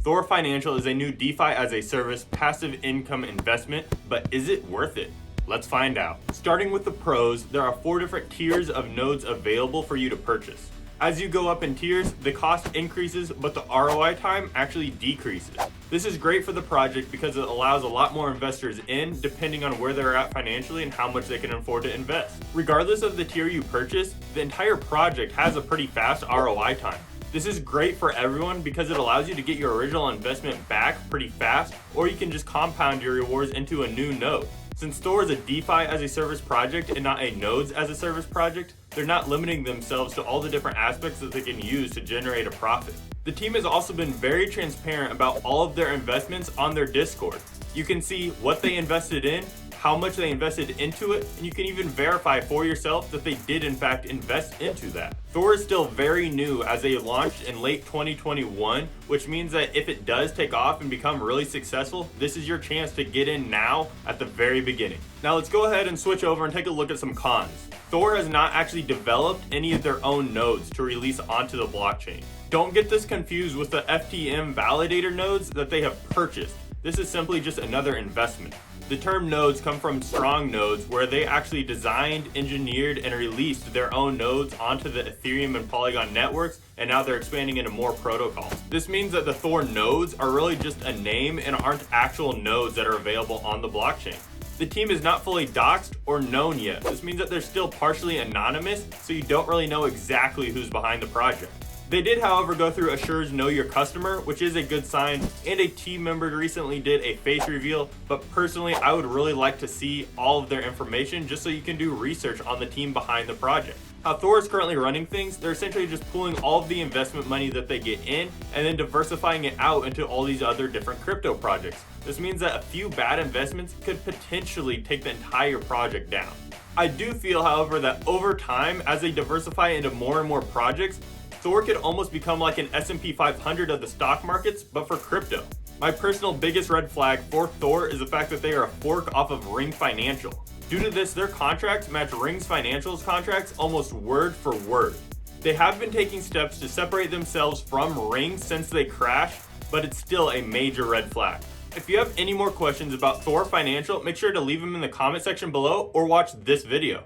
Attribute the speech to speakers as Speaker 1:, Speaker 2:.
Speaker 1: Thor Financial is a new DeFi as a service passive income investment, but is it worth it? Let's find out. Starting with the pros, there are 4 different tiers of nodes available for you to purchase. As you go up in tiers, the cost increases, but the ROI time actually decreases. This is great for the project because it allows a lot more investors in, depending on where they're at financially and how much they can afford to invest. Regardless of the tier you purchase, the entire project has a pretty fast ROI time. This is great for everyone because it allows you to get your original investment back pretty fast, or you can just compound your rewards into a new node. Since Thor is a DeFi as a service project and not a nodes as a service project, they're not limiting themselves to all the different aspects that they can use to generate a profit. The team has also been very transparent about all of their investments on their Discord. You can see what they invested in, how much they invested into it, and you can even verify for yourself that they did in fact invest into that. Thor is still very new as they launched in late 2021, which means that if it does take off and become really successful, this is your chance to get in now at the very beginning. Now let's go ahead and switch over and take a look at some cons. Thor has not actually developed any of their own nodes to release onto the blockchain. Don't get this confused with the FTM validator nodes that they have purchased. This is simply just another investment. The term nodes come from strong nodes, where they actually designed, engineered, and released their own nodes onto the Ethereum and Polygon networks, and now they're expanding into more protocols. This means that the Thor nodes are really just a name and aren't actual nodes that are available on the blockchain. The team is not fully doxed or known yet. This means that they're still partially anonymous, so you don't really know exactly who's behind the project. They did, however, go through Assure's Know Your Customer, which is a good sign, and a team member recently did a face reveal, but personally, I would really like to see all of their information just so you can do research on the team behind the project. How Thor is currently running things, they're essentially just pulling all of the investment money that they get in and then diversifying it out into all these other different crypto projects. This means that a few bad investments could potentially take the entire project down. I do feel, however, that over time, as they diversify into more and more projects, Thor could almost become like an S&P 500 of the stock markets, but for crypto. My personal biggest red flag for Thor is the fact that they are a fork off of Ring Financial. Due to this, their contracts match Ring Financial's contracts almost word for word. They have been taking steps to separate themselves from Ring since they crashed, but it's still a major red flag. If you have any more questions about Thor Financial, make sure to leave them in the comment section below or watch this video.